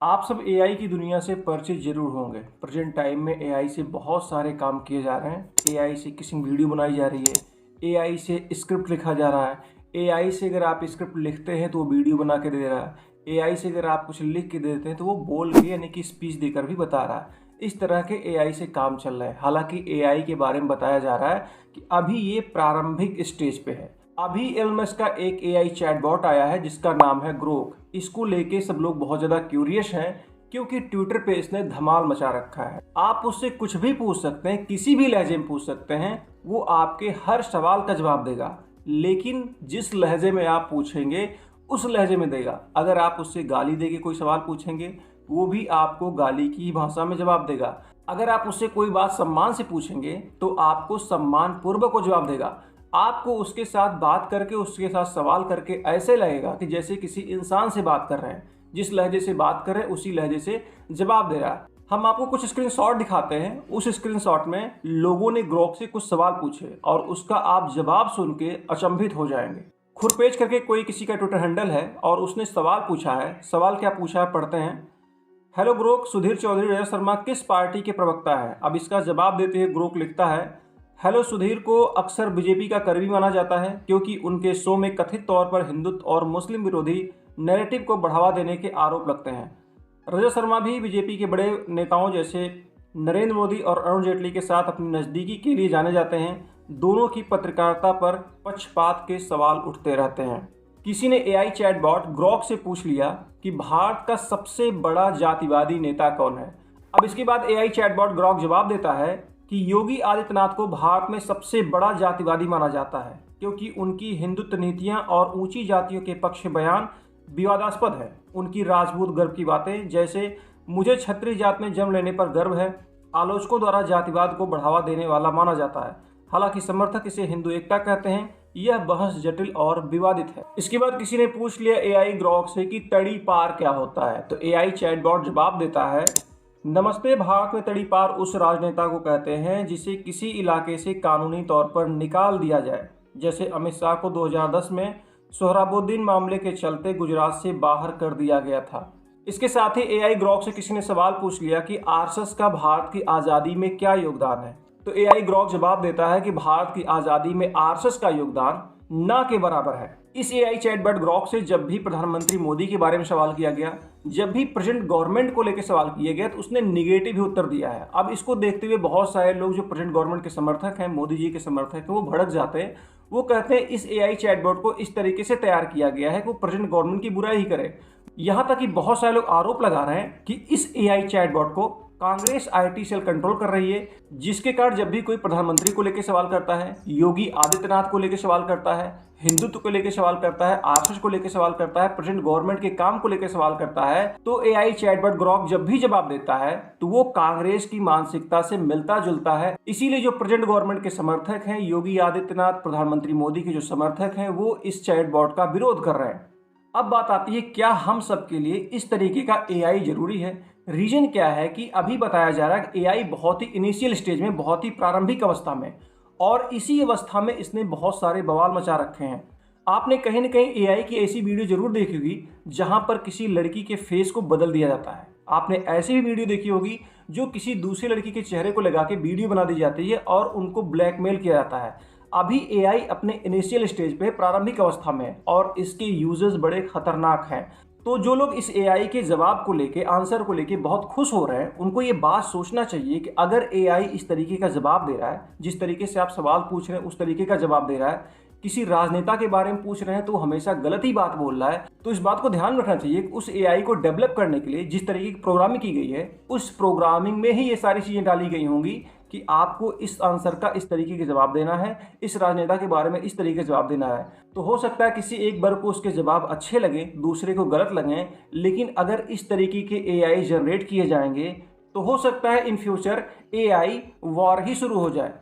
आप सब एआई की दुनिया से परिचित जरूर होंगे। प्रेजेंट टाइम में एआई से बहुत सारे काम किए जा रहे हैं। एआई से किसी वीडियो बनाई जा रही है, एआई से स्क्रिप्ट लिखा जा रहा है, एआई से अगर आप स्क्रिप्ट लिखते हैं तो वो वीडियो बना के दे रहा है, एआई से अगर आप कुछ लिख के दे देते हैं तो वो बोल के यानी कि स्पीच देकर भी बता रहा है। इस तरह के एआई से काम चल रहा है। हालांकि एआई के बारे में बताया जा रहा है कि अभी ये प्रारंभिक स्टेज पे है। अभी एलन मस्क का एक एआई चैटबॉट आया है जिसका नाम है ग्रोक। इसको लेके सब लोग बहुत ज़्यादा क्यूरियस हैं क्योंकि ट्विटर पे इसने धमाल मचा रखा है। आप उससे कुछ भी पूछ सकते हैं, किसी भी लहजे में पूछ सकते हैं, वो आपके हर सवाल का जवाब देगा, लेकिन जिस लहजे में आप पूछेंगे उस लहजे में देगा। अगर आप उससे गाली दे के कोई सवाल पूछेंगे वो भी आपको गाली की भाषा में जवाब देगा। अगर आप उससे कोई बात सम्मान से पूछेंगे तो आपको सम्मान पूर्वक को जवाब देगा। आपको उसके साथ बात करके, उसके साथ सवाल करके ऐसे लगेगा कि जैसे किसी इंसान से बात कर रहे हैं। जिस लहजे से बात कर रहे हैं उसी लहजे से जवाब दे रहा है। हम आपको कुछ स्क्रीनशॉट दिखाते हैं। उस स्क्रीनशॉट में लोगों ने ग्रोक से कुछ सवाल पूछे और उसका आप जवाब सुन के अचंभित हो जाएंगे। खुरपेज करके कोई किसी का ट्विटर हैंडल है और उसने सवाल पूछा है। सवाल क्या पूछा है पढ़ते हैं। हेलो ग्रोक, सुधीर चौधरी रजत शर्मा किस पार्टी के प्रवक्ता है? अब इसका जवाब देते हुए ग्रोक लिखता है, हेलो, सुधीर को अक्सर बीजेपी का कर्मी माना जाता है क्योंकि उनके शो में कथित तौर पर हिंदुत्व और मुस्लिम विरोधी नैरेटिव को बढ़ावा देने के आरोप लगते हैं। रजत शर्मा भी बीजेपी के बड़े नेताओं जैसे नरेंद्र मोदी और अरुण जेटली के साथ अपनी नज़दीकी के लिए जाने जाते हैं। दोनों की पत्रकारिता पर पक्षपात के सवाल उठते रहते हैं। किसी ने एआई चैटबॉट ग्रोक से पूछ लिया कि भारत का सबसे बड़ा जातिवादी नेता कौन है। अब इसके बाद एआई चैटबॉट ग्रोक जवाब देता है कि योगी आदित्यनाथ को भारत में सबसे बड़ा जातिवादी माना जाता है क्योंकि उनकी हिंदुत्व नीतियां और ऊंची जातियों के पक्ष बयान विवादास्पद है। उनकी राजपूत गर्व की बातें जैसे मुझे क्षत्रिय जात में जन्म लेने पर गर्व है, आलोचकों द्वारा जातिवाद को बढ़ावा देने वाला माना जाता है। हालांकि समर्थक इसे हिंदू एकता कहते हैं। यह बहस जटिल और विवादित है। इसके बाद किसी ने पूछ लिया एआई ग्रोक से कि तड़ी पार क्या होता है, तो एआई चैटबॉट जवाब देता है, नमस्ते, भारत में तड़ी पार उस राजनेता को कहते हैं जिसे किसी इलाके से कानूनी तौर पर निकाल दिया जाए। जैसे अमित शाह को 2010 में सोहराबुद्दीन मामले के चलते गुजरात से बाहर कर दिया गया था। इसके साथ ही एआई ग्रोक से किसी ने सवाल पूछ लिया कि आरएसएस का भारत की आज़ादी में क्या योगदान है, तो एआई ग्रोक जवाब देता है कि भारत की आज़ादी में आरएसएस का योगदान ना के बराबर है। इस एआई चैटबॉट ग्रोक से जब भी प्रधानमंत्री मोदी के बारे में सवाल किया गया, जब भी प्रेजेंट गवर्नमेंट को लेकर सवाल किए गए, तो उसने निगेटिव ही उत्तर दिया है। अब इसको देखते हुए बहुत सारे लोग जो प्रेजेंट गवर्नमेंट के समर्थक हैं, मोदी जी के समर्थक हैं, वो भड़क जाते हैं। वो कहते हैं इस एआई चैटबॉट को इस तरीके से तैयार किया गया है कि वो प्रेजेंट गवर्नमेंट की बुराई ही करे। यहाँ तक कि बहुत सारे लोग आरोप लगा रहे हैं कि इस एआई चैटबॉट को कांग्रेस आईटी सेल कंट्रोल कर रही है, जिसके कारण जब भी कोई प्रधानमंत्री को लेकर सवाल करता है, योगी आदित्यनाथ को लेकर सवाल करता है, हिंदुत्व को लेकर सवाल करता है, आरएसएस को लेकर सवाल करता है, प्रेजेंट गवर्नमेंट के काम को लेकर सवाल करता है, तो एआई चैटबॉट ग्रोक जब भी जवाब देता है तो वो कांग्रेस की मानसिकता से मिलता जुलता है। इसीलिए जो प्रेजेंट गवर्नमेंट के समर्थक हैं, योगी आदित्यनाथ, प्रधानमंत्री मोदी के जो समर्थक हैं, वो इस चैटबॉट का विरोध कर रहे हैं। अब बात आती है, क्या हम सबके लिए इस तरीके का एआई जरूरी है? रीजन क्या है कि अभी बताया जा रहा है कि एआई बहुत ही इनिशियल स्टेज में, बहुत ही प्रारंभिक अवस्था में, और इसी अवस्था में इसने बहुत सारे बवाल मचा रखे हैं। आपने कहीं ना कहीं एआई की ऐसी वीडियो जरूर देखी होगी जहां पर किसी लड़की के फेस को बदल दिया जाता है। आपने ऐसी भी वीडियो देखी होगी जो किसी दूसरी लड़की के चेहरे को लगा के वीडियो बना दी जाती है और उनको ब्लैकमेल किया जाता है। अभी एआई अपने इनिशियल स्टेज पे, प्रारंभिक अवस्था में, और इसके यूजर्स बड़े खतरनाक हैं। तो जो लोग इस एआई के जवाब को लेके, आंसर को लेके बहुत खुश हो रहे हैं, उनको ये बात सोचना चाहिए कि अगर एआई इस तरीके का जवाब दे रहा है, जिस तरीके से आप सवाल पूछ रहे हैं उस तरीके का जवाब दे रहा है, किसी राजनेता के बारे में पूछ रहे हैं तो वो हमेशा गलत ही बात बोल रहा है, तो इस बात को ध्यान में रखना चाहिए कि उस एआई को डेवलप करने के लिए जिस तरीके की प्रोग्रामिंग की गई है, उस प्रोग्रामिंग में ही ये सारी चीज़ें डाली गई होंगी कि आपको इस आंसर का इस तरीके के जवाब देना है, इस राजनेता के बारे में इस तरीके से जवाब देना है। तो हो सकता है किसी एक बार को उसके जवाब अच्छे लगे, दूसरे को गलत लगे, लेकिन अगर इस तरीके के एआई जनरेट किए जाएंगे तो हो सकता है इन फ्यूचर एआई वॉर ही शुरू हो जाए।